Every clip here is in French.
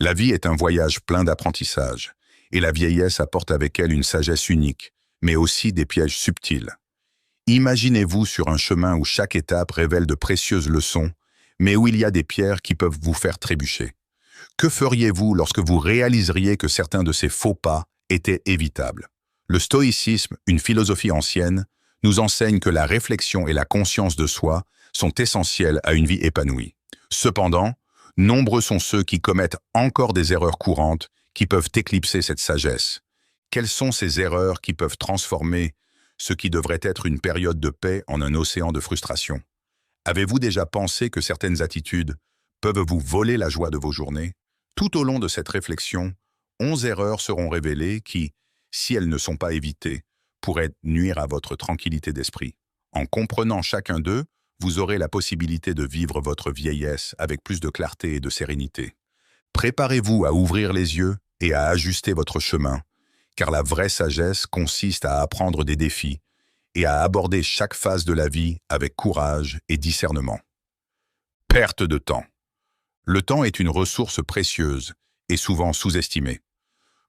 La vie est un voyage plein d'apprentissage, et la vieillesse apporte avec elle une sagesse unique, mais aussi des pièges subtils. Imaginez-vous sur un chemin où chaque étape révèle de précieuses leçons, mais où il y a des pierres qui peuvent vous faire trébucher. Que feriez-vous lorsque vous réaliseriez que certains de ces faux pas étaient évitables? Le stoïcisme, une philosophie ancienne, nous enseigne que la réflexion et la conscience de soi sont essentielles à une vie épanouie. Cependant, nombreux sont ceux qui commettent encore des erreurs courantes qui peuvent éclipser cette sagesse. Quelles sont ces erreurs qui peuvent transformer ce qui devrait être une période de paix en un océan de frustration? Avez-vous déjà pensé que certaines attitudes peuvent vous voler la joie de vos journées? Tout au long de cette réflexion, 11 erreurs seront révélées qui, si elles ne sont pas évitées, pourraient nuire à votre tranquillité d'esprit. En comprenant chacun d'eux, vous aurez la possibilité de vivre votre vieillesse avec plus de clarté et de sérénité. Préparez-vous à ouvrir les yeux et à ajuster votre chemin, car la vraie sagesse consiste à apprendre des défis et à aborder chaque phase de la vie avec courage et discernement. Perte de temps. Le temps est une ressource précieuse et souvent sous-estimée.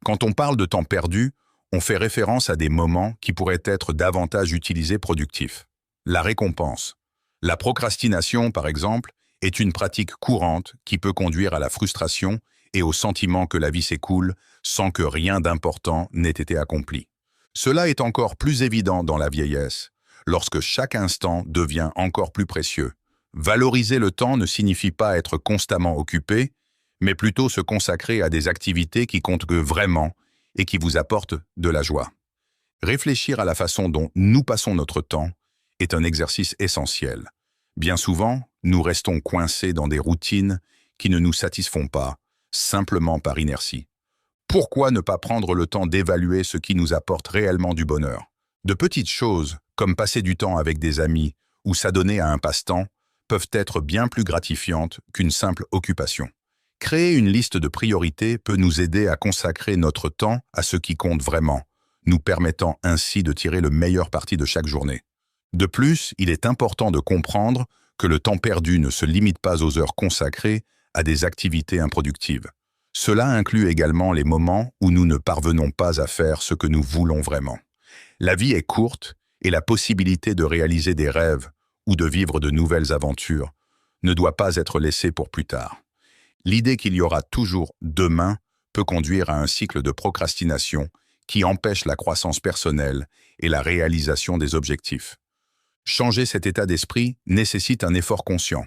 Quand on parle de temps perdu, on fait référence à des moments qui pourraient être davantage utilisés productifs. La récompense. La procrastination, par exemple, est une pratique courante qui peut conduire à la frustration et au sentiment que la vie s'écoule sans que rien d'important n'ait été accompli. Cela est encore plus évident dans la vieillesse, lorsque chaque instant devient encore plus précieux. Valoriser le temps ne signifie pas être constamment occupé, mais plutôt se consacrer à des activités qui comptent vraiment et qui vous apportent de la joie. Réfléchir à la façon dont nous passons notre temps est un exercice essentiel. Bien souvent, nous restons coincés dans des routines qui ne nous satisfont pas, simplement par inertie. Pourquoi ne pas prendre le temps d'évaluer ce qui nous apporte réellement du bonheur? De petites choses, comme passer du temps avec des amis ou s'adonner à un passe-temps, peuvent être bien plus gratifiantes qu'une simple occupation. Créer une liste de priorités peut nous aider à consacrer notre temps à ce qui compte vraiment, nous permettant ainsi de tirer le meilleur parti de chaque journée. De plus, il est important de comprendre que le temps perdu ne se limite pas aux heures consacrées à des activités improductives. Cela inclut également les moments où nous ne parvenons pas à faire ce que nous voulons vraiment. La vie est courte et la possibilité de réaliser des rêves ou de vivre de nouvelles aventures ne doit pas être laissée pour plus tard. L'idée qu'il y aura toujours demain peut conduire à un cycle de procrastination qui empêche la croissance personnelle et la réalisation des objectifs. Changer cet état d'esprit nécessite un effort conscient.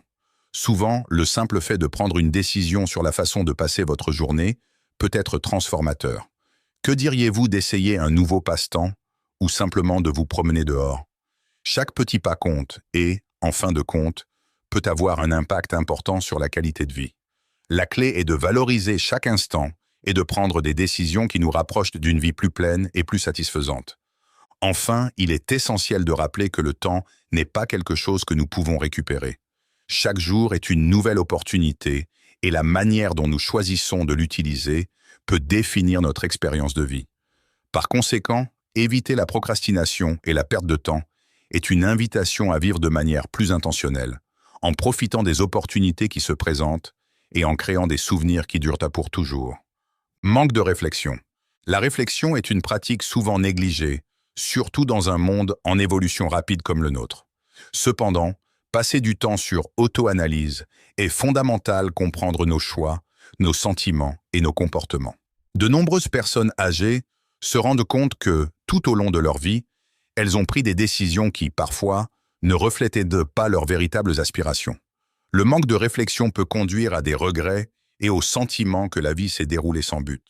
Souvent, le simple fait de prendre une décision sur la façon de passer votre journée peut être transformateur. Que diriez-vous d'essayer un nouveau passe-temps ou simplement de vous promener dehors? Chaque petit pas compte et, en fin de compte, peut avoir un impact important sur la qualité de vie. La clé est de valoriser chaque instant et de prendre des décisions qui nous rapprochent d'une vie plus pleine et plus satisfaisante. Enfin, il est essentiel de rappeler que le temps n'est pas quelque chose que nous pouvons récupérer. Chaque jour est une nouvelle opportunité et la manière dont nous choisissons de l'utiliser peut définir notre expérience de vie. Par conséquent, éviter la procrastination et la perte de temps est une invitation à vivre de manière plus intentionnelle, en profitant des opportunités qui se présentent et en créant des souvenirs qui durent à pour toujours. Manque de réflexion. La réflexion est une pratique souvent négligée, surtout dans un monde en évolution rapide comme le nôtre. Cependant, passer du temps sur auto-analyse est fondamental comprendre nos choix, nos sentiments et nos comportements. De nombreuses personnes âgées se rendent compte que, tout au long de leur vie, elles ont pris des décisions qui, parfois, ne reflétaient pas leurs véritables aspirations. Le manque de réflexion peut conduire à des regrets et au sentiment que la vie s'est déroulée sans but.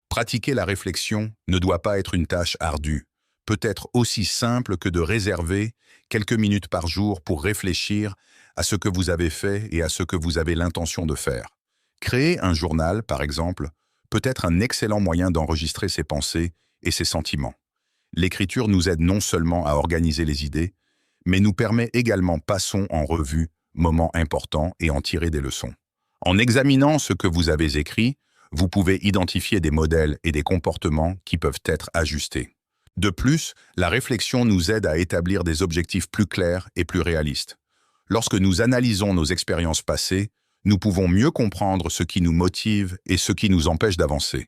Pratiquer la réflexion ne doit pas être une tâche ardue, peut être aussi simple que de réserver quelques minutes par jour pour réfléchir à ce que vous avez fait et à ce que vous avez l'intention de faire. Créer un journal, par exemple, peut être un excellent moyen d'enregistrer ses pensées et ses sentiments. L'écriture nous aide non seulement à organiser les idées, mais nous permet également passons en revue moments importants et en tirer des leçons. En examinant ce que vous avez écrit, vous pouvez identifier des modèles et des comportements qui peuvent être ajustés. De plus, la réflexion nous aide à établir des objectifs plus clairs et plus réalistes. Lorsque nous analysons nos expériences passées, nous pouvons mieux comprendre ce qui nous motive et ce qui nous empêche d'avancer.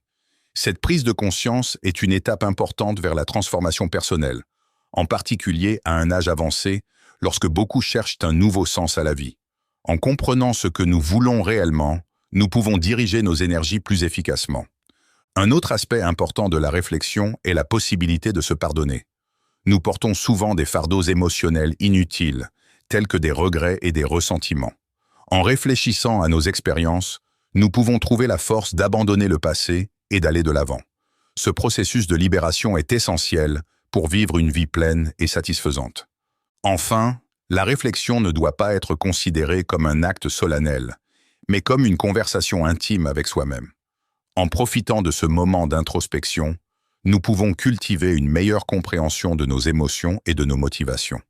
Cette prise de conscience est une étape importante vers la transformation personnelle, en particulier à un âge avancé, lorsque beaucoup cherchent un nouveau sens à la vie. En comprenant ce que nous voulons réellement, nous pouvons diriger nos énergies plus efficacement. Un autre aspect important de la réflexion est la possibilité de se pardonner. Nous portons souvent des fardeaux émotionnels inutiles, tels que des regrets et des ressentiments. En réfléchissant à nos expériences, nous pouvons trouver la force d'abandonner le passé et d'aller de l'avant. Ce processus de libération est essentiel pour vivre une vie pleine et satisfaisante. Enfin, la réflexion ne doit pas être considérée comme un acte solennel, mais comme une conversation intime avec soi-même. En profitant de ce moment d'introspection, nous pouvons cultiver une meilleure compréhension de nos émotions et de nos motivations.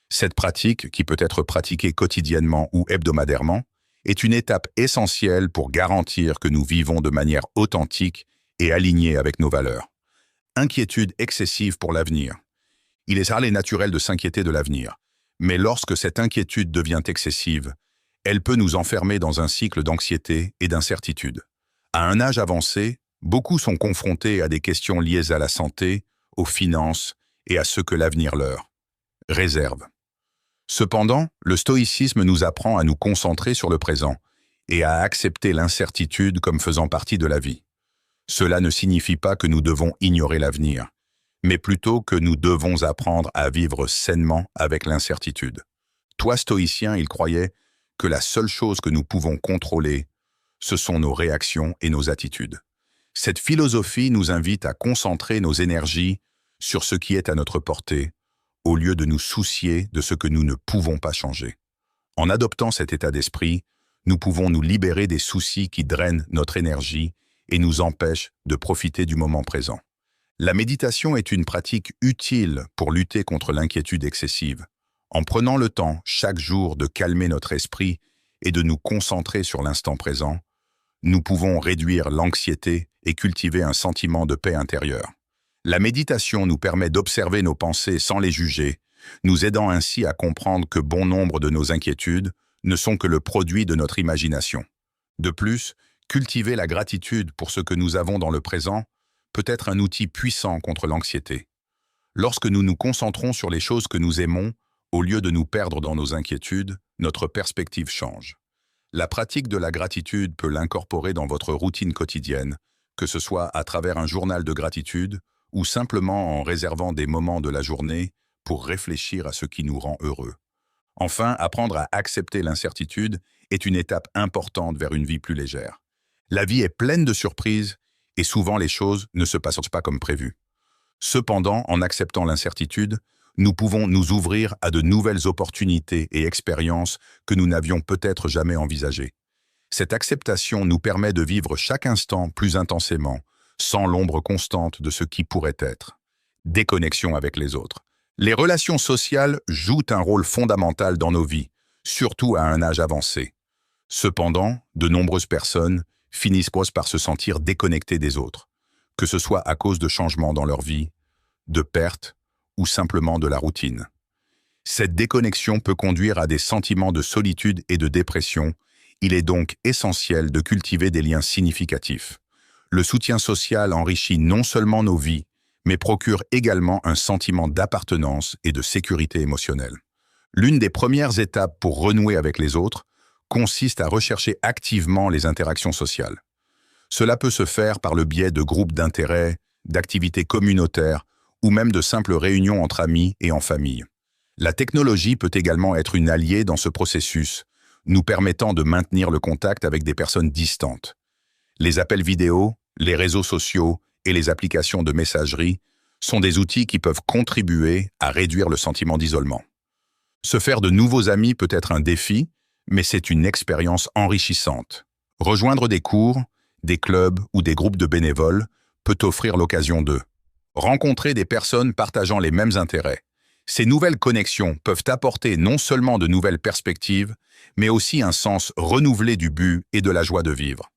Cette pratique, qui peut être pratiquée quotidiennement ou hebdomadairement, est une étape essentielle pour garantir que nous vivons de manière authentique et alignée avec nos valeurs. Inquiétude excessive pour l'avenir. Il est rare et naturel de s'inquiéter de l'avenir, mais lorsque cette inquiétude devient excessive, elle peut nous enfermer dans un cycle d'anxiété et d'incertitude. À un âge avancé, beaucoup sont confrontés à des questions liées à la santé, aux finances et à ce que l'avenir leur réserve. Cependant, le stoïcisme nous apprend à nous concentrer sur le présent et à accepter l'incertitude comme faisant partie de la vie. Cela ne signifie pas que nous devons ignorer l'avenir, mais plutôt que nous devons apprendre à vivre sainement avec l'incertitude. Toi, stoïcien, il croyait que la seule chose que nous pouvons contrôler, ce sont nos réactions et nos attitudes. Cette philosophie nous invite à concentrer nos énergies sur ce qui est à notre portée, au lieu de nous soucier de ce que nous ne pouvons pas changer. En adoptant cet état d'esprit, nous pouvons nous libérer des soucis qui drainent notre énergie et nous empêchent de profiter du moment présent. La méditation est une pratique utile pour lutter contre l'inquiétude excessive. En prenant le temps, chaque jour, de calmer notre esprit et de nous concentrer sur l'instant présent, nous pouvons réduire l'anxiété et cultiver un sentiment de paix intérieure. La méditation nous permet d'observer nos pensées sans les juger, nous aidant ainsi à comprendre que bon nombre de nos inquiétudes ne sont que le produit de notre imagination. De plus, cultiver la gratitude pour ce que nous avons dans le présent peut être un outil puissant contre l'anxiété. Lorsque nous nous concentrons sur les choses que nous aimons, au lieu de nous perdre dans nos inquiétudes, notre perspective change. La pratique de la gratitude peut l'incorporer dans votre routine quotidienne, que ce soit à travers un journal de gratitude ou simplement en réservant des moments de la journée pour réfléchir à ce qui nous rend heureux. Enfin, apprendre à accepter l'incertitude est une étape importante vers une vie plus légère. La vie est pleine de surprises et souvent les choses ne se passent pas comme prévu. Cependant, en acceptant l'incertitude, nous pouvons nous ouvrir à de nouvelles opportunités et expériences que nous n'avions peut-être jamais envisagées. Cette acceptation nous permet de vivre chaque instant plus intensément, sans l'ombre constante de ce qui pourrait être. Déconnexion avec les autres. Les relations sociales jouent un rôle fondamental dans nos vies, surtout à un âge avancé. Cependant, de nombreuses personnes finissent par se sentir déconnectées des autres, que ce soit à cause de changements dans leur vie, de pertes ou simplement de la routine. Cette déconnexion peut conduire à des sentiments de solitude et de dépression. Il est donc essentiel de cultiver des liens significatifs. Le soutien social enrichit non seulement nos vies, mais procure également un sentiment d'appartenance et de sécurité émotionnelle. L'une des premières étapes pour renouer avec les autres consiste à rechercher activement les interactions sociales. Cela peut se faire par le biais de groupes d'intérêt, d'activités communautaires ou même de simples réunions entre amis et en famille. La technologie peut également être une alliée dans ce processus, nous permettant de maintenir le contact avec des personnes distantes. Les appels vidéo, les réseaux sociaux et les applications de messagerie sont des outils qui peuvent contribuer à réduire le sentiment d'isolement. Se faire de nouveaux amis peut être un défi, mais c'est une expérience enrichissante. Rejoindre des cours, des clubs ou des groupes de bénévoles peut offrir l'occasion de rencontrer des personnes partageant les mêmes intérêts. Ces nouvelles connexions peuvent apporter non seulement de nouvelles perspectives, mais aussi un sens renouvelé du but et de la joie de vivre.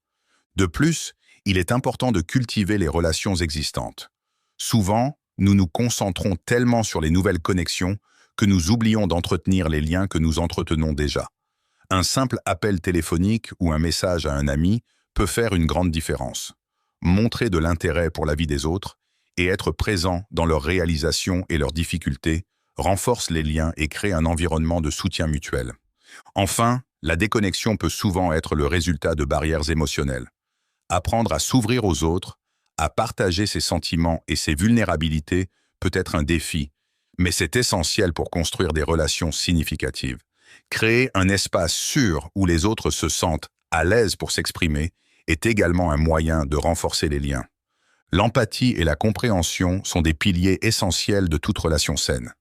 De plus, il est important de cultiver les relations existantes. Souvent, nous nous concentrons tellement sur les nouvelles connexions que nous oublions d'entretenir les liens que nous entretenons déjà. Un simple appel téléphonique ou un message à un ami peut faire une grande différence. Montrer de l'intérêt pour la vie des autres et être présent dans leurs réalisations et leurs difficultés renforce les liens et crée un environnement de soutien mutuel. Enfin, la déconnexion peut souvent être le résultat de barrières émotionnelles. Apprendre à s'ouvrir aux autres, à partager ses sentiments et ses vulnérabilités peut être un défi, mais c'est essentiel pour construire des relations significatives. Créer un espace sûr où les autres se sentent à l'aise pour s'exprimer est également un moyen de renforcer les liens. L'empathie et la compréhension sont des piliers essentiels de toute relation saine.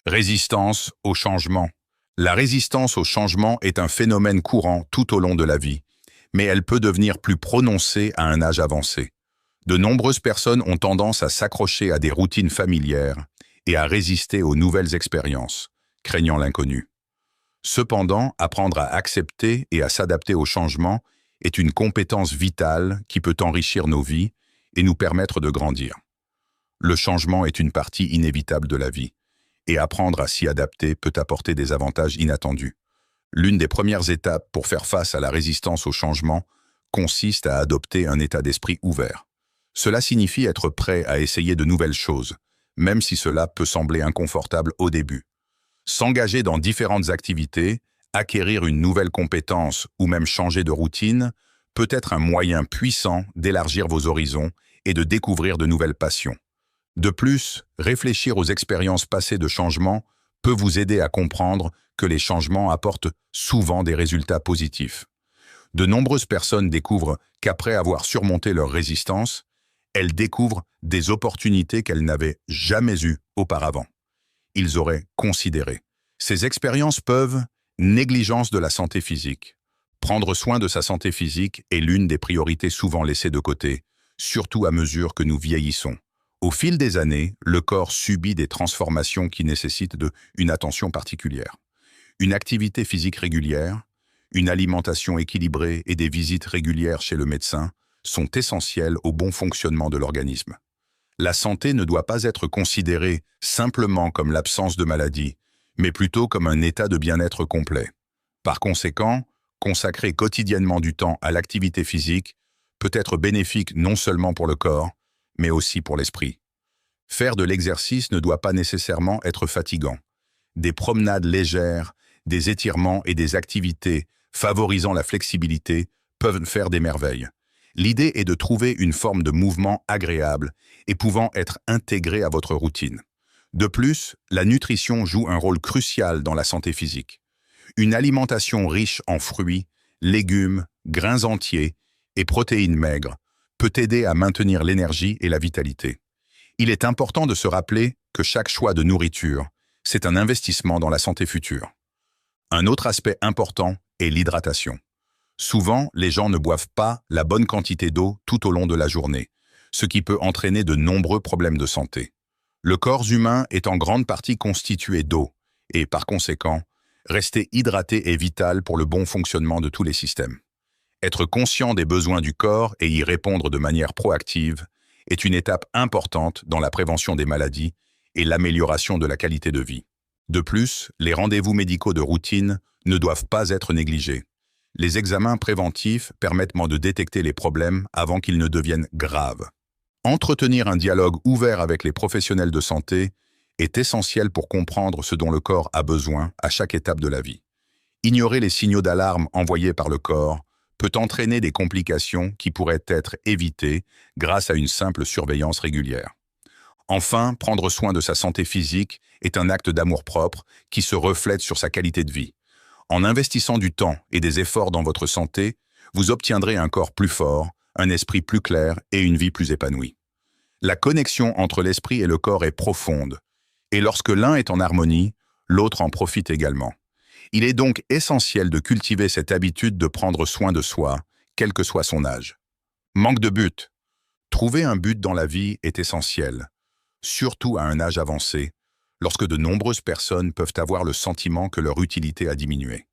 Résistance au changement. La résistance au changement est un phénomène courant tout au long de la vie, mais elle peut devenir plus prononcée à un âge avancé. De nombreuses personnes ont tendance à s'accrocher à des routines familières et à résister aux nouvelles expériences, craignant l'inconnu. Cependant, apprendre à accepter et à s'adapter au changement est une compétence vitale qui peut enrichir nos vies et nous permettre de grandir. Le changement est une partie inévitable de la vie, et apprendre à s'y adapter peut apporter des avantages inattendus. L'une des premières étapes pour faire face à la résistance au changement consiste à adopter un état d'esprit ouvert. Cela signifie être prêt à essayer de nouvelles choses, même si cela peut sembler inconfortable au début. S'engager dans différentes activités, acquérir une nouvelle compétence ou même changer de routine peut être un moyen puissant d'élargir vos horizons et de découvrir de nouvelles passions. De plus, réfléchir aux expériences passées de changement peut vous aider à comprendre que les changements apportent souvent des résultats positifs. De nombreuses personnes découvrent qu'après avoir surmonté leur résistance, elles découvrent des opportunités qu'elles n'avaient jamais eues auparavant. Ils auraient considéré. Ces expériences peuvent négligence de la santé physique. Prendre soin de sa santé physique est l'une des priorités souvent laissées de côté, surtout à mesure que nous vieillissons. Au fil des années, le corps subit des transformations qui nécessitent une attention particulière. Une activité physique régulière, une alimentation équilibrée et des visites régulières chez le médecin sont essentielles au bon fonctionnement de l'organisme. La santé ne doit pas être considérée simplement comme l'absence de maladie, mais plutôt comme un état de bien-être complet. Par conséquent, consacrer quotidiennement du temps à l'activité physique peut être bénéfique non seulement pour le corps, mais aussi pour l'esprit. Faire de l'exercice ne doit pas nécessairement être fatigant. Des promenades légères, des étirements et des activités favorisant la flexibilité peuvent faire des merveilles. L'idée est de trouver une forme de mouvement agréable et pouvant être intégrée à votre routine. De plus, la nutrition joue un rôle crucial dans la santé physique. Une alimentation riche en fruits, légumes, grains entiers et protéines maigres peut aider à maintenir l'énergie et la vitalité. Il est important de se rappeler que chaque choix de nourriture, c'est un investissement dans la santé future. Un autre aspect important est l'hydratation. Souvent, les gens ne boivent pas la bonne quantité d'eau tout au long de la journée, ce qui peut entraîner de nombreux problèmes de santé. Le corps humain est en grande partie constitué d'eau, et par conséquent, rester hydraté est vital pour le bon fonctionnement de tous les systèmes. Être conscient des besoins du corps et y répondre de manière proactive est une étape importante dans la prévention des maladies et l'amélioration de la qualité de vie. De plus, les rendez-vous médicaux de routine ne doivent pas être négligés. Les examens préventifs permettent de détecter les problèmes avant qu'ils ne deviennent graves. Entretenir un dialogue ouvert avec les professionnels de santé est essentiel pour comprendre ce dont le corps a besoin à chaque étape de la vie. Ignorer les signaux d'alarme envoyés par le corps peut entraîner des complications qui pourraient être évitées grâce à une simple surveillance régulière. Enfin, prendre soin de sa santé physique est un acte d'amour-propre qui se reflète sur sa qualité de vie. En investissant du temps et des efforts dans votre santé, vous obtiendrez un corps plus fort, un esprit plus clair et une vie plus épanouie. La connexion entre l'esprit et le corps est profonde, et lorsque l'un est en harmonie, l'autre en profite également. Il est donc essentiel de cultiver cette habitude de prendre soin de soi, quel que soit son âge. Manque de but. Trouver un but dans la vie est essentiel, surtout à un âge avancé, lorsque de nombreuses personnes peuvent avoir le sentiment que leur utilité a diminué.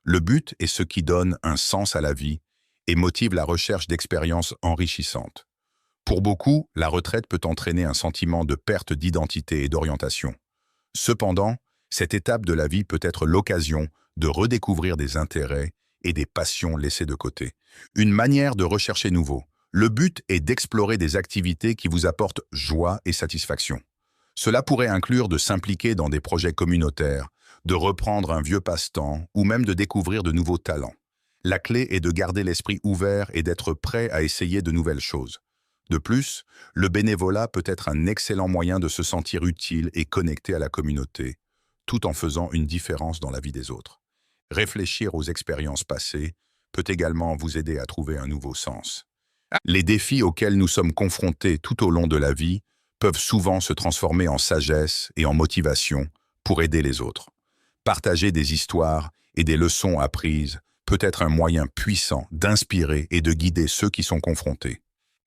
Le but est ce qui donne un sens à la vie et motive la recherche d'expériences enrichissantes. Pour beaucoup, la retraite peut entraîner un sentiment de perte d'identité et d'orientation. Cependant, cette étape de la vie peut être l'occasion de redécouvrir des intérêts et des passions laissées de côté. Une manière de rechercher nouveau. Le but est d'explorer des activités qui vous apportent joie et satisfaction. Cela pourrait inclure de s'impliquer dans des projets communautaires, de reprendre un vieux passe-temps ou même de découvrir de nouveaux talents. La clé est de garder l'esprit ouvert et d'être prêt à essayer de nouvelles choses. De plus, le bénévolat peut être un excellent moyen de se sentir utile et connecté à la communauté, tout en faisant une différence dans la vie des autres. Réfléchir aux expériences passées peut également vous aider à trouver un nouveau sens. Les défis auxquels nous sommes confrontés tout au long de la vie peuvent souvent se transformer en sagesse et en motivation pour aider les autres. Partager des histoires et des leçons apprises peut être un moyen puissant d'inspirer et de guider ceux qui sont confrontés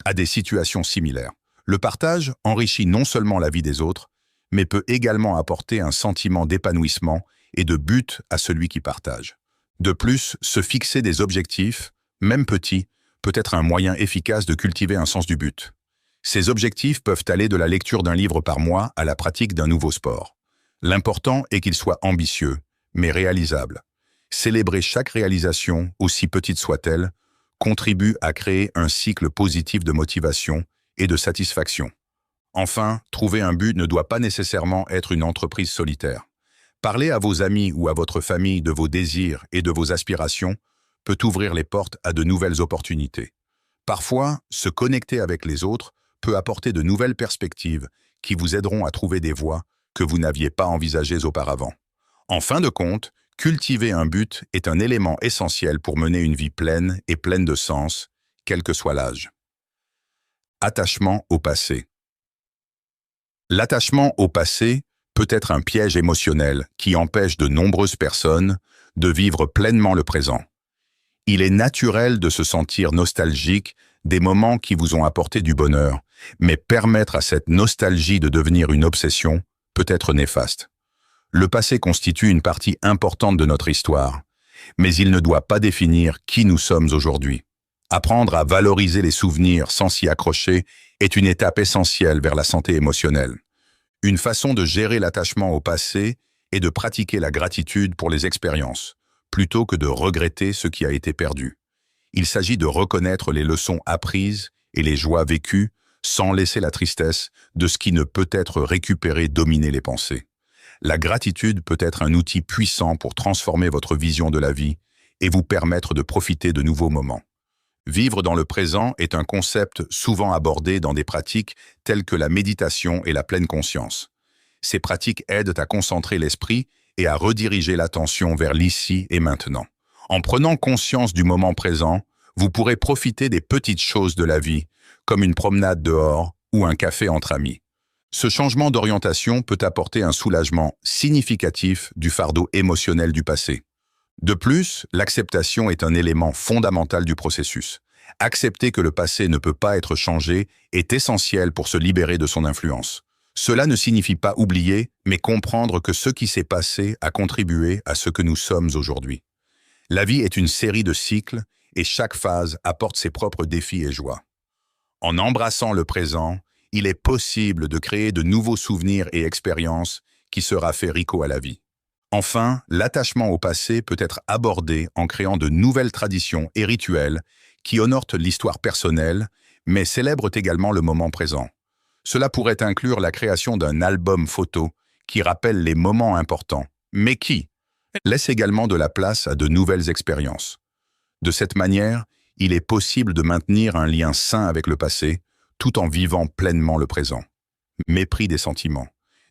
à des situations similaires. Le partage enrichit non seulement la vie des autres, mais peut également apporter un sentiment d'épanouissement et de but à celui qui partage. De plus, se fixer des objectifs, même petits, peut être un moyen efficace de cultiver un sens du but. Ces objectifs peuvent aller de la lecture d'un livre par mois à la pratique d'un nouveau sport. L'important est qu'ils soient ambitieux, mais réalisables. Célébrer chaque réalisation, aussi petite soit-elle, contribue à créer un cycle positif de motivation et de satisfaction. Enfin, trouver un but ne doit pas nécessairement être une entreprise solitaire. Parler à vos amis ou à votre famille de vos désirs et de vos aspirations peut ouvrir les portes à de nouvelles opportunités. Parfois, se connecter avec les autres peut apporter de nouvelles perspectives qui vous aideront à trouver des voies que vous n'aviez pas envisagées auparavant. En fin de compte, cultiver un but est un élément essentiel pour mener une vie pleine et pleine de sens, quel que soit l'âge. Attachement au passé. L'attachement au passé peut être un piège émotionnel qui empêche de nombreuses personnes de vivre pleinement le présent. Il est naturel de se sentir nostalgique des moments qui vous ont apporté du bonheur, mais permettre à cette nostalgie de devenir une obsession peut être néfaste. Le passé constitue une partie importante de notre histoire, mais il ne doit pas définir qui nous sommes aujourd'hui. Apprendre à valoriser les souvenirs sans s'y accrocher est une étape essentielle vers la santé émotionnelle. Une façon de gérer l'attachement au passé est de pratiquer la gratitude pour les expériences, plutôt que de regretter ce qui a été perdu. Il s'agit de reconnaître les leçons apprises et les joies vécues sans laisser la tristesse de ce qui ne peut être récupéré dominer les pensées. La gratitude peut être un outil puissant pour transformer votre vision de la vie et vous permettre de profiter de nouveaux moments. Vivre dans le présent est un concept souvent abordé dans des pratiques telles que la méditation et la pleine conscience. Ces pratiques aident à concentrer l'esprit et à rediriger l'attention vers l'ici et maintenant. En prenant conscience du moment présent, vous pourrez profiter des petites choses de la vie, comme une promenade dehors ou un café entre amis. Ce changement d'orientation peut apporter un soulagement significatif du fardeau émotionnel du passé. De plus, l'acceptation est un élément fondamental du processus. Accepter que le passé ne peut pas être changé est essentiel pour se libérer de son influence. Cela ne signifie pas oublier, mais comprendre que ce qui s'est passé a contribué à ce que nous sommes aujourd'hui. La vie est une série de cycles et chaque phase apporte ses propres défis et joies. En embrassant le présent, il est possible de créer de nouveaux souvenirs et expériences qui se raffermissent à la vie. Enfin, l'attachement au passé peut être abordé en créant de nouvelles traditions et rituels qui honorent l'histoire personnelle, mais célèbrent également le moment présent. Cela pourrait inclure la création d'un album photo qui rappelle les moments importants, mais qui laisse également de la place à de nouvelles expériences. De cette manière, il est possible de maintenir un lien sain avec le passé, tout en vivant pleinement le présent. Mépris des sentiments.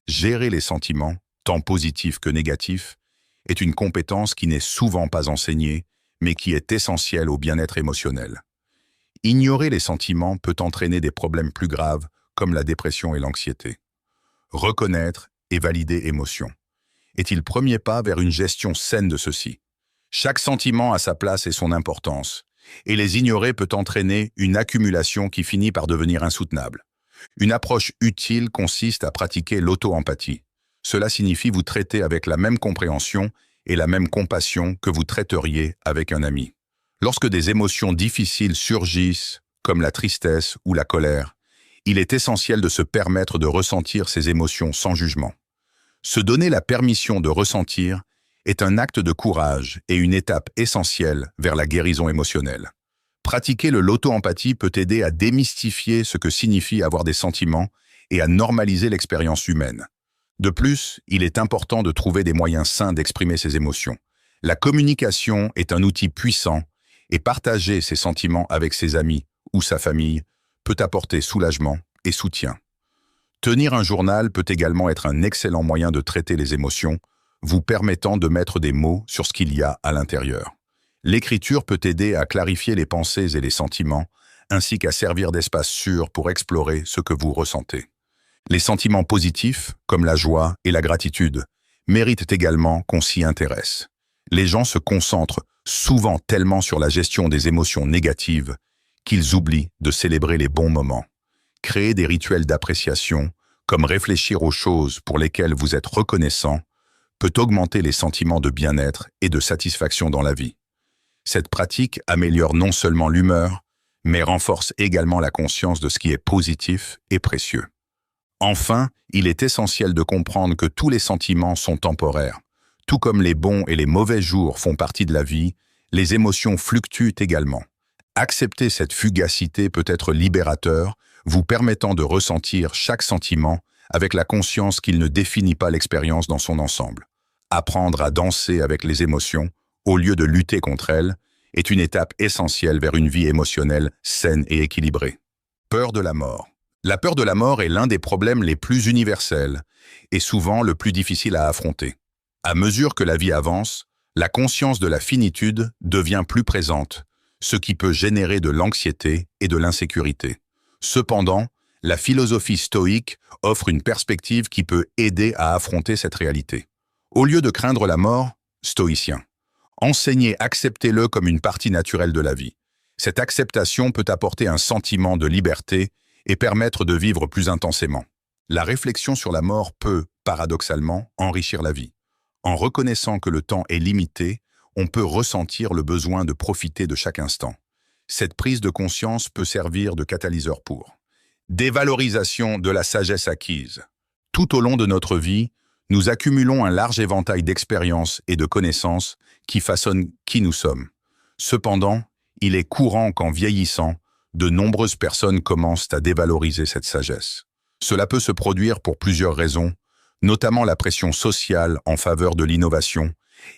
Gérer les sentiments, tant positifs que négatifs, est une compétence qui n'est souvent pas enseignée, mais qui est essentielle au bien-être émotionnel. Ignorer les sentiments peut entraîner des problèmes plus graves, comme la dépression et l'anxiété. Reconnaître et valider émotions est le premier pas vers une gestion saine de ceux-ci. Chaque sentiment a sa place et son importance, et les ignorer peut entraîner une accumulation qui finit par devenir insoutenable. Une approche utile consiste à pratiquer l'auto-empathie. Cela signifie vous traiter avec la même compréhension et la même compassion que vous traiteriez avec un ami. Lorsque des émotions difficiles surgissent, comme la tristesse ou la colère, il est essentiel de se permettre de ressentir ces émotions sans jugement. Se donner la permission de ressentir est un acte de courage et une étape essentielle vers la guérison émotionnelle. Pratiquer l'auto-empathie peut aider à démystifier ce que signifie avoir des sentiments et à normaliser l'expérience humaine. De plus, il est important de trouver des moyens sains d'exprimer ses émotions. La communication est un outil puissant et partager ses sentiments avec ses amis ou sa famille peut apporter soulagement et soutien. Tenir un journal peut également être un excellent moyen de traiter les émotions, vous permettant de mettre des mots sur ce qu'il y a à l'intérieur. L'écriture peut aider à clarifier les pensées et les sentiments, ainsi qu'à servir d'espace sûr pour explorer ce que vous ressentez. Les sentiments positifs, comme la joie et la gratitude, méritent également qu'on s'y intéresse. Les gens se concentrent souvent tellement sur la gestion des émotions négatives qu'ils oublient de célébrer les bons moments. Créer des rituels d'appréciation, comme réfléchir aux choses pour lesquelles vous êtes reconnaissant, peut augmenter les sentiments de bien-être et de satisfaction dans la vie. Cette pratique améliore non seulement l'humeur, mais renforce également la conscience de ce qui est positif et précieux. Enfin, il est essentiel de comprendre que tous les sentiments sont temporaires. Tout comme les bons et les mauvais jours font partie de la vie, les émotions fluctuent également. Accepter cette fugacité peut être libérateur, vous permettant de ressentir chaque sentiment avec la conscience qu'il ne définit pas l'expérience dans son ensemble. Apprendre à danser avec les émotions, au lieu de lutter contre elles, est une étape essentielle vers une vie émotionnelle saine et équilibrée. Peur de la mort. La peur de la mort est l'un des problèmes les plus universels et souvent le plus difficile à affronter. À mesure que la vie avance, la conscience de la finitude devient plus présente, ce qui peut générer de l'anxiété et de l'insécurité. Cependant, la philosophie stoïque offre une perspective qui peut aider à affronter cette réalité. Au lieu de craindre la mort, stoïcien. Enseignez, acceptez-le comme une partie naturelle de la vie. Cette acceptation peut apporter un sentiment de liberté et permettre de vivre plus intensément. La réflexion sur la mort peut, paradoxalement, enrichir la vie. En reconnaissant que le temps est limité, on peut ressentir le besoin de profiter de chaque instant. Cette prise de conscience peut servir de catalyseur pour dévalorisation de la sagesse acquise. Tout au long de notre vie, nous accumulons un large éventail d'expériences et de connaissances qui façonnent qui nous sommes. Cependant, il est courant qu'en vieillissant, de nombreuses personnes commencent à dévaloriser cette sagesse. Cela peut se produire pour plusieurs raisons, notamment la pression sociale en faveur de l'innovation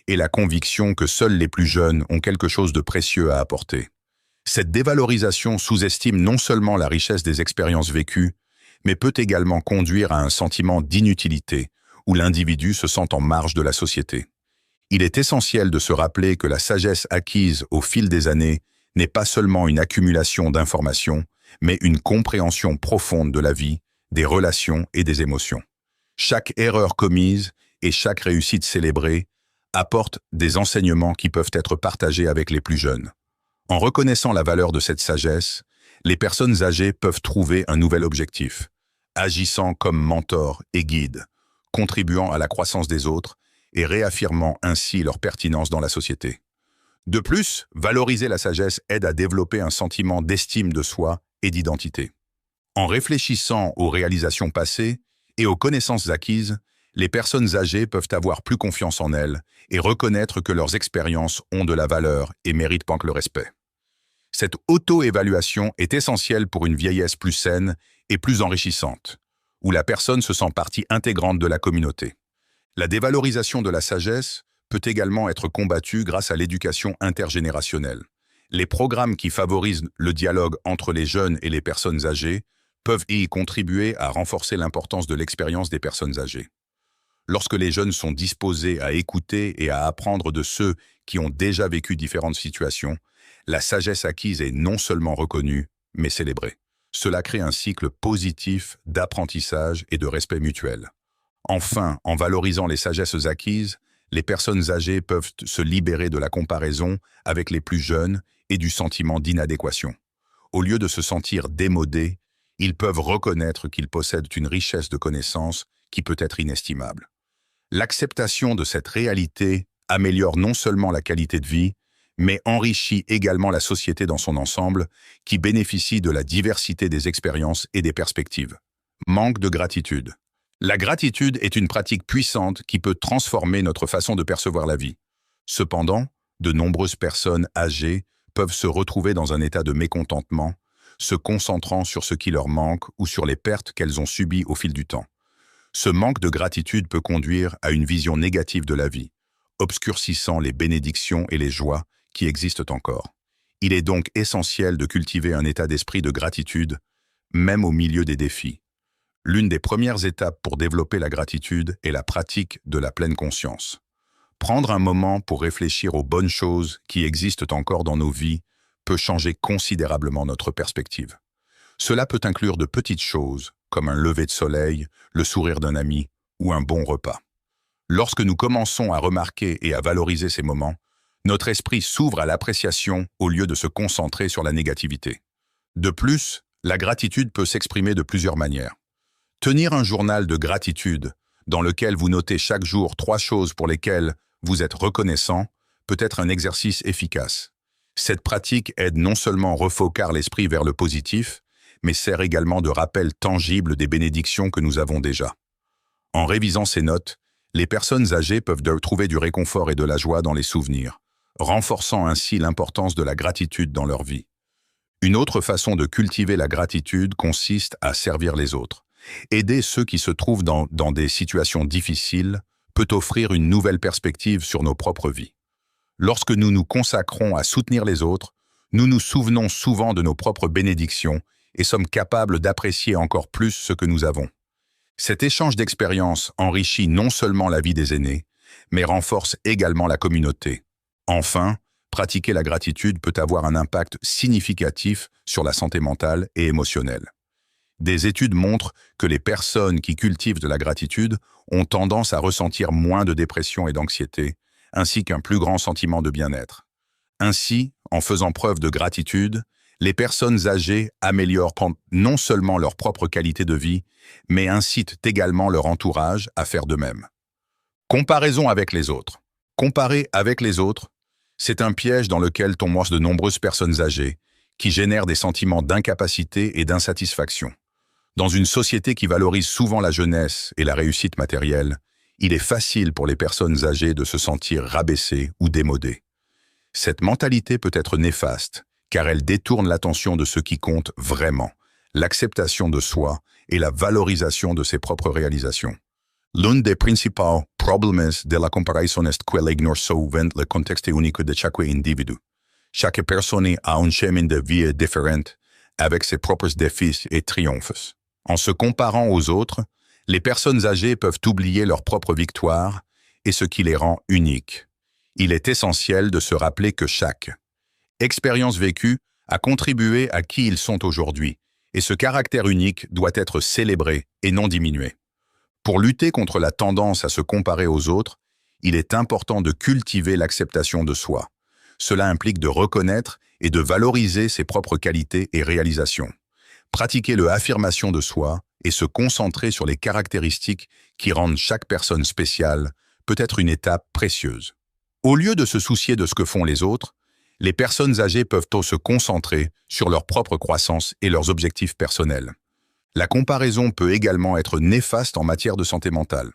et la conviction que seuls les plus jeunes ont quelque chose de précieux à apporter. Cette dévalorisation sous-estime non seulement la richesse des expériences vécues, mais peut également conduire à un sentiment d'inutilité, où l'individu se sent en marge de la société. Il est essentiel de se rappeler que la sagesse acquise au fil des années n'est pas seulement une accumulation d'informations, mais une compréhension profonde de la vie, des relations et des émotions. Chaque erreur commise et chaque réussite célébrée apporte des enseignements qui peuvent être partagés avec les plus jeunes. En reconnaissant la valeur de cette sagesse, les personnes âgées peuvent trouver un nouvel objectif, agissant comme mentor et guide, contribuant à la croissance des autres et réaffirmant ainsi leur pertinence dans la société. De plus, valoriser la sagesse aide à développer un sentiment d'estime de soi et d'identité. En réfléchissant aux réalisations passées et aux connaissances acquises, les personnes âgées peuvent avoir plus confiance en elles et reconnaître que leurs expériences ont de la valeur et méritent pas que le respect. Cette auto-évaluation est essentielle pour une vieillesse plus saine et plus enrichissante, où la personne se sent partie intégrante de la communauté. La dévalorisation de la sagesse peut également être combattue grâce à l'éducation intergénérationnelle. Les programmes qui favorisent le dialogue entre les jeunes et les personnes âgées peuvent y contribuer à renforcer l'importance de l'expérience des personnes âgées. Lorsque les jeunes sont disposés à écouter et à apprendre de ceux qui ont déjà vécu différentes situations, la sagesse acquise est non seulement reconnue, mais célébrée. Cela crée un cycle positif d'apprentissage et de respect mutuel. Enfin, en valorisant les sagesses acquises, les personnes âgées peuvent se libérer de la comparaison avec les plus jeunes et du sentiment d'inadéquation. Au lieu de se sentir démodés, ils peuvent reconnaître qu'ils possèdent une richesse de connaissances qui peut être inestimable. L'acceptation de cette réalité améliore non seulement la qualité de vie, mais enrichit également la société dans son ensemble, qui bénéficie de la diversité des expériences et des perspectives. Manque de gratitude. La gratitude est une pratique puissante qui peut transformer notre façon de percevoir la vie. Cependant, de nombreuses personnes âgées peuvent se retrouver dans un état de mécontentement, se concentrant sur ce qui leur manque ou sur les pertes qu'elles ont subies au fil du temps. Ce manque de gratitude peut conduire à une vision négative de la vie, obscurcissant les bénédictions et les joies qui existent encore. Il est donc essentiel de cultiver un état d'esprit de gratitude, même au milieu des défis. L'une des premières étapes pour développer la gratitude est la pratique de la pleine conscience. Prendre un moment pour réfléchir aux bonnes choses qui existent encore dans nos vies peut changer considérablement notre perspective. Cela peut inclure de petites choses, comme un lever de soleil, le sourire d'un ami ou un bon repas. Lorsque nous commençons à remarquer et à valoriser ces moments, notre esprit s'ouvre à l'appréciation au lieu de se concentrer sur la négativité. De plus, la gratitude peut s'exprimer de plusieurs manières. Tenir un journal de gratitude, dans lequel vous notez chaque jour 3 choses pour lesquelles vous êtes reconnaissant, peut être un exercice efficace. Cette pratique aide non seulement à refoquer l'esprit vers le positif, mais sert également de rappel tangible des bénédictions que nous avons déjà. En révisant ces notes, les personnes âgées peuvent trouver du réconfort et de la joie dans les souvenirs, renforçant ainsi l'importance de la gratitude dans leur vie. Une autre façon de cultiver la gratitude consiste à servir les autres. Aider ceux qui se trouvent dans des situations difficiles peut offrir une nouvelle perspective sur nos propres vies. Lorsque nous nous consacrons à soutenir les autres, nous nous souvenons souvent de nos propres bénédictions et sommes capables d'apprécier encore plus ce que nous avons. Cet échange d'expériences enrichit non seulement la vie des aînés, mais renforce également la communauté. Enfin, pratiquer la gratitude peut avoir un impact significatif sur la santé mentale et émotionnelle. Des études montrent que les personnes qui cultivent de la gratitude ont tendance à ressentir moins de dépression et d'anxiété, ainsi qu'un plus grand sentiment de bien-être. Ainsi, en faisant preuve de gratitude, les personnes âgées améliorent non seulement leur propre qualité de vie, mais incitent également leur entourage à faire de même. Comparaison avec les autres. Comparer avec les autres, c'est un piège dans lequel tombent de nombreuses personnes âgées, qui génèrent des sentiments d'incapacité et d'insatisfaction. Dans une société qui valorise souvent la jeunesse et la réussite matérielle, il est facile pour les personnes âgées de se sentir rabaissées ou démodées. Cette mentalité peut être néfaste, car elle détourne l'attention de ce qui compte vraiment, l'acceptation de soi et la valorisation de ses propres réalisations. L'un des principaux problèmes de la comparaison est qu'elle ignore souvent le contexte unique de chaque individu. Chaque personne a un chemin de vie différent, avec ses propres défis et triomphes. En se comparant aux autres, les personnes âgées peuvent oublier leurs propres victoires et ce qui les rend uniques. Il est essentiel de se rappeler que chaque expérience vécue a contribué à qui ils sont aujourd'hui, et ce caractère unique doit être célébré et non diminué. Pour lutter contre la tendance à se comparer aux autres, il est important de cultiver l'acceptation de soi. Cela implique de reconnaître et de valoriser ses propres qualités et réalisations. Pratiquer l'affirmation de soi et se concentrer sur les caractéristiques qui rendent chaque personne spéciale peut être une étape précieuse. Au lieu de se soucier de ce que font les autres, les personnes âgées peuvent se concentrer sur leur propre croissance et leurs objectifs personnels. La comparaison peut également être néfaste en matière de santé mentale.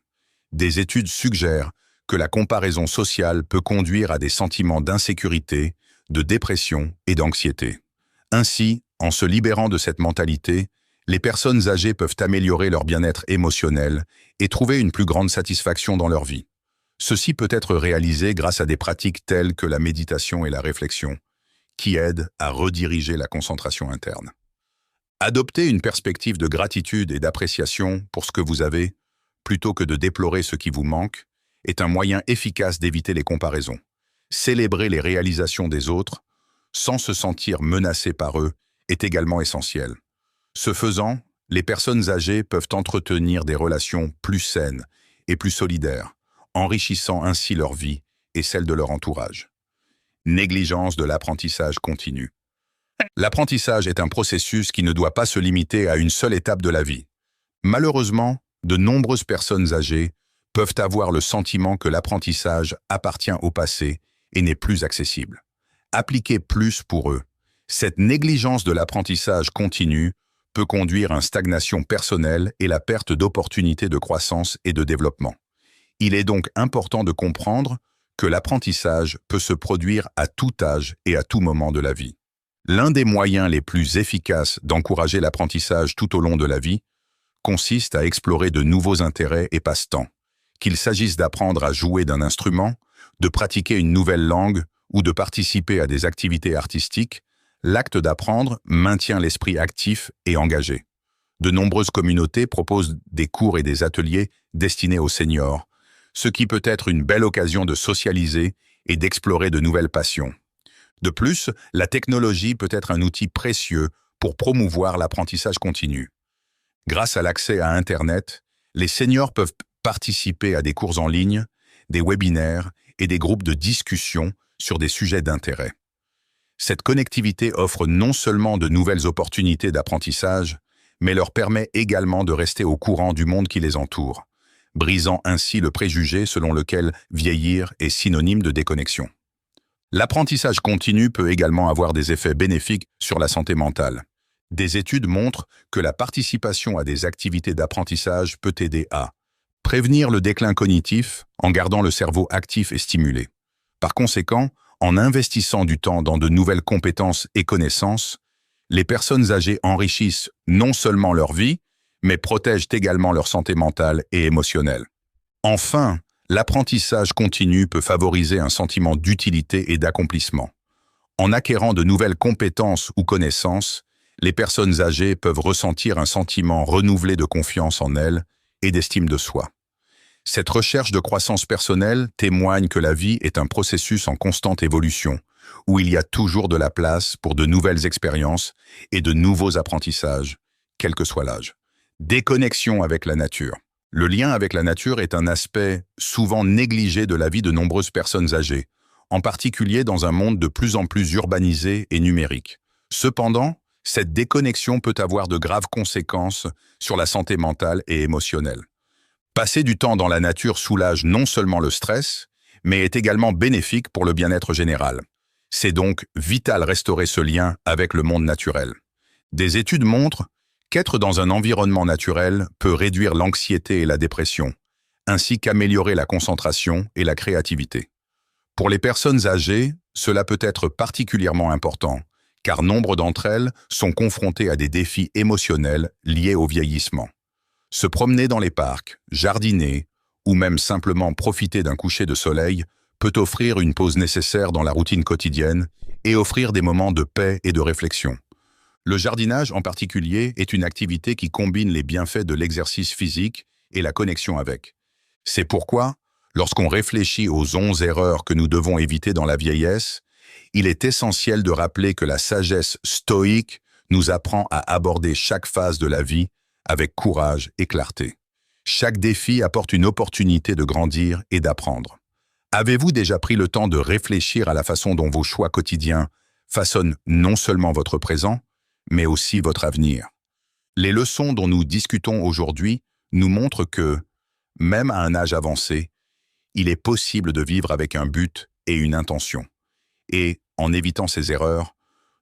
Des études suggèrent que la comparaison sociale peut conduire à des sentiments d'insécurité, de dépression et d'anxiété. Ainsi, en se libérant de cette mentalité, les personnes âgées peuvent améliorer leur bien-être émotionnel et trouver une plus grande satisfaction dans leur vie. Ceci peut être réalisé grâce à des pratiques telles que la méditation et la réflexion, qui aident à rediriger la concentration interne. Adopter une perspective de gratitude et d'appréciation pour ce que vous avez, plutôt que de déplorer ce qui vous manque, est un moyen efficace d'éviter les comparaisons. Célébrer les réalisations des autres, sans se sentir menacé par eux, est également essentiel. Ce faisant, les personnes âgées peuvent entretenir des relations plus saines et plus solidaires, enrichissant ainsi leur vie et celle de leur entourage. Négligence de l'apprentissage continu. L'apprentissage est un processus qui ne doit pas se limiter à une seule étape de la vie. Malheureusement, de nombreuses personnes âgées peuvent avoir le sentiment que l'apprentissage appartient au passé et n'est plus accessible. Appliquer plus pour eux. Cette négligence de l'apprentissage continu peut conduire à une stagnation personnelle et la perte d'opportunités de croissance et de développement. Il est donc important de comprendre que l'apprentissage peut se produire à tout âge et à tout moment de la vie. L'un des moyens les plus efficaces d'encourager l'apprentissage tout au long de la vie consiste à explorer de nouveaux intérêts et passe-temps, qu'il s'agisse d'apprendre à jouer d'un instrument, de pratiquer une nouvelle langue ou de participer à des activités artistiques. L'acte d'apprendre maintient l'esprit actif et engagé. De nombreuses communautés proposent des cours et des ateliers destinés aux seniors, ce qui peut être une belle occasion de socialiser et d'explorer de nouvelles passions. De plus, la technologie peut être un outil précieux pour promouvoir l'apprentissage continu. Grâce à l'accès à Internet, les seniors peuvent participer à des cours en ligne, des webinaires et des groupes de discussion sur des sujets d'intérêt. Cette connectivité offre non seulement de nouvelles opportunités d'apprentissage, mais leur permet également de rester au courant du monde qui les entoure, brisant ainsi le préjugé selon lequel vieillir est synonyme de déconnexion. L'apprentissage continu peut également avoir des effets bénéfiques sur la santé mentale. Des études montrent que la participation à des activités d'apprentissage peut aider à prévenir le déclin cognitif en gardant le cerveau actif et stimulé. Par conséquent, en investissant du temps dans de nouvelles compétences et connaissances, les personnes âgées enrichissent non seulement leur vie, mais protègent également leur santé mentale et émotionnelle. Enfin, l'apprentissage continu peut favoriser un sentiment d'utilité et d'accomplissement. En acquérant de nouvelles compétences ou connaissances, les personnes âgées peuvent ressentir un sentiment renouvelé de confiance en elles et d'estime de soi. Cette recherche de croissance personnelle témoigne que la vie est un processus en constante évolution, où il y a toujours de la place pour de nouvelles expériences et de nouveaux apprentissages, quel que soit l'âge. Déconnexion avec la nature. Le lien avec la nature est un aspect souvent négligé de la vie de nombreuses personnes âgées, en particulier dans un monde de plus en plus urbanisé et numérique. Cependant, cette déconnexion peut avoir de graves conséquences sur la santé mentale et émotionnelle. Passer du temps dans la nature soulage non seulement le stress, mais est également bénéfique pour le bien-être général. C'est donc vital restaurer ce lien avec le monde naturel. Des études montrent qu'être dans un environnement naturel peut réduire l'anxiété et la dépression, ainsi qu'améliorer la concentration et la créativité. Pour les personnes âgées, cela peut être particulièrement important, car nombre d'entre elles sont confrontées à des défis émotionnels liés au vieillissement. Se promener dans les parcs, jardiner ou même simplement profiter d'un coucher de soleil peut offrir une pause nécessaire dans la routine quotidienne et offrir des moments de paix et de réflexion. Le jardinage en particulier est une activité qui combine les bienfaits de l'exercice physique et la connexion avec. C'est pourquoi, lorsqu'on réfléchit aux 11 erreurs que nous devons éviter dans la vieillesse, il est essentiel de rappeler que la sagesse stoïque nous apprend à aborder chaque phase de la vie avec courage et clarté. Chaque défi apporte une opportunité de grandir et d'apprendre. Avez-vous déjà pris le temps de réfléchir à la façon dont vos choix quotidiens façonnent non seulement votre présent, mais aussi votre avenir? Les leçons dont nous discutons aujourd'hui nous montrent que, même à un âge avancé, il est possible de vivre avec un but et une intention. Et, en évitant ces erreurs,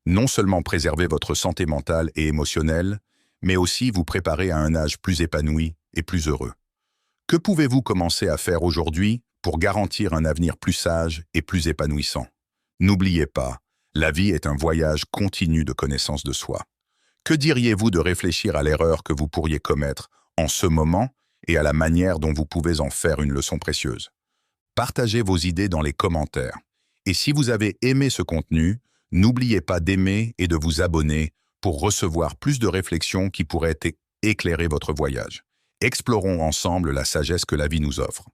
non seulement préserver votre santé mentale et émotionnelle, mais aussi vous préparer à un âge plus épanoui et plus heureux. Que pouvez-vous commencer à faire aujourd'hui pour garantir un avenir plus sage et plus épanouissant? N'oubliez pas, la vie est un voyage continu de connaissance de soi. Que diriez-vous de réfléchir à l'erreur que vous pourriez commettre en ce moment et à la manière dont vous pouvez en faire une leçon précieuse? Partagez vos idées dans les commentaires. Et si vous avez aimé ce contenu, n'oubliez pas d'aimer et de vous abonner pour recevoir plus de réflexions qui pourraient éclairer votre voyage. Explorons ensemble la sagesse que la vie nous offre.